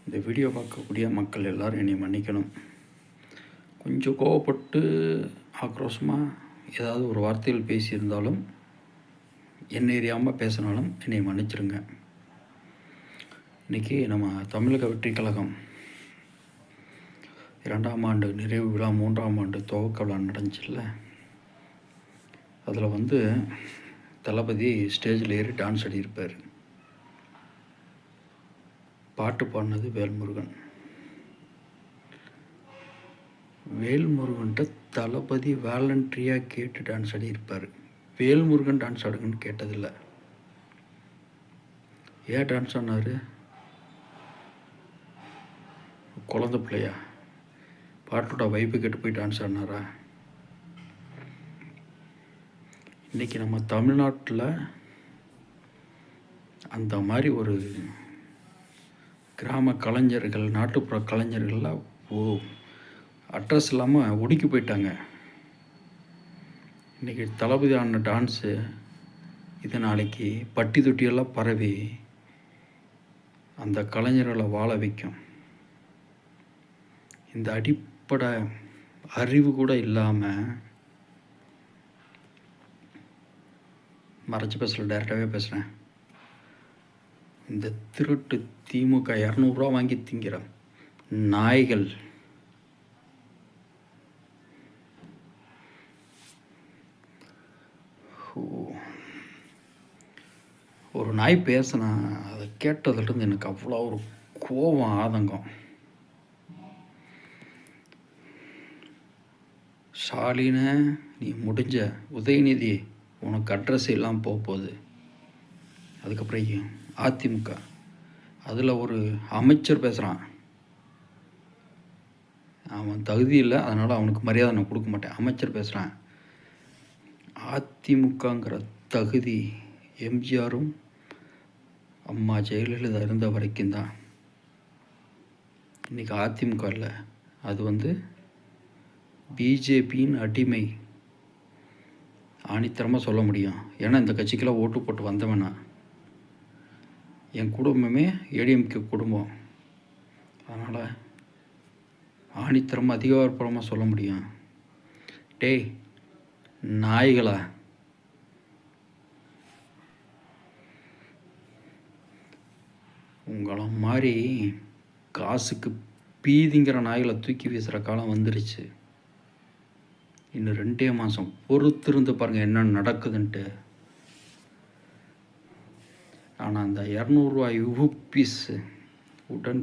இந்த வீடியோ பார்க்கக்கூடிய மக்கள் எல்லோரும் என்னை மன்னிக்கணும். கொஞ்சம் கோவப்பட்டு ஆக்ரோஷமாக ஏதாவது ஒரு வார்த்தைகள் பேசியிருந்தாலும், என்னை அறியாமல் பேசினாலும் என்னை மன்னிச்சிருங்க. இன்றைக்கி நம்ம தமிழக வெற்றி கழகம் 2ஆம் ஆண்டு நிறைவு விழா 3ஆம் ஆண்டு துவக்க விழா நடந்துச்சுல்ல, அதில் தளபதி ஸ்டேஜில் ஏறி டான்ஸ் ஆடியிருப்பார். பாட்டு பாடினது வேல்முருகன். வேல்முருகன்ட்ட தளபதி வாலண்ட்ரியாக கேட்டு டான்ஸ் ஆடியிருப்பார். வேல்முருகன் டான்ஸ் ஆடுங்கன்னு கேட்டதில்லை. ஏன் டான்ஸ் ஆடினார்? குழந்த பிள்ளையா? பாட்டோட வைப்பு கெட்டு போய் டான்ஸ் ஆடினாரா? இன்றைக்கி நம்ம தமிழ்நாட்டில் அந்த மாதிரி ஒரு கிராம கலைஞர்கள், நாட்டுப்புற கலைஞர்கள்லாம் அட்ரஸ் இல்லாமல் ஒடுக்கி போயிட்டாங்க. இன்றைக்கி தளபதி ஆடின டான்ஸு இது நாளைக்கு பட்டி தொட்டியெல்லாம் பரவி அந்த கலைஞர்களை வாழ வைக்கும். இந்த அடிப்படை அறிவு கூட இல்லாமல், மறைச்சி பேசல, டைரெக்டாகவே பேசுகிறேன். இந்த திருட்டு திமுக 200 ரூபா வாங்கி திங்கிற நாய்கள் ஒரு நாய் பேசினா அதை கேட்டதுலேருந்து எனக்கு அவ்வளோ ஒரு கோபம், ஆதங்கம். ஸ்டாலின நீ முடிஞ்ச, உதயநிதி உனக்கு அட்ரஸ் எல்லாம் போகுது. அதுக்கப்புறம் அதிமுக அதில் ஒரு அமைச்சர் பேசுகிறான், அவன் தகுதி இல்லை, அதனால் அவனுக்கு மரியாதை நான் கொடுக்க மாட்டேன். அமைச்சர் பேசுகிறான். அதிமுகங்கிற தகுதி எம்ஜிஆரும் அம்மா ஜெயலலிதா இருந்த வரைக்கும் தான். இன்றைக்கி அதிமுக இல்லை, அது பிஜேபியின் அடிமை. ஆணித்தரமாக சொல்ல முடியும். ஏன்னா இந்த கட்சிக்கெல்லாம் ஓட்டு போட்டு வந்தவனா. என் குடும்பமே ஏடிஎம்கே குடும்பம். அதனால் ஆணித்தரமாக அதிகாரப்பூர்வமாக சொல்ல முடியும். டேய் நாய்களா, உங்களை மாதிரி காசுக்கு பீதிங்கிற நாய்களை தூக்கி வீசுகிற காலம் வந்துருச்சு. இன்னும் 2 மாதம் பொறுத்திருந்து பாருங்கள் என்ன நடக்குதுன்ட்டு. ஆனால் அந்த 200 ரூபாய் யூபிஸ் உடன்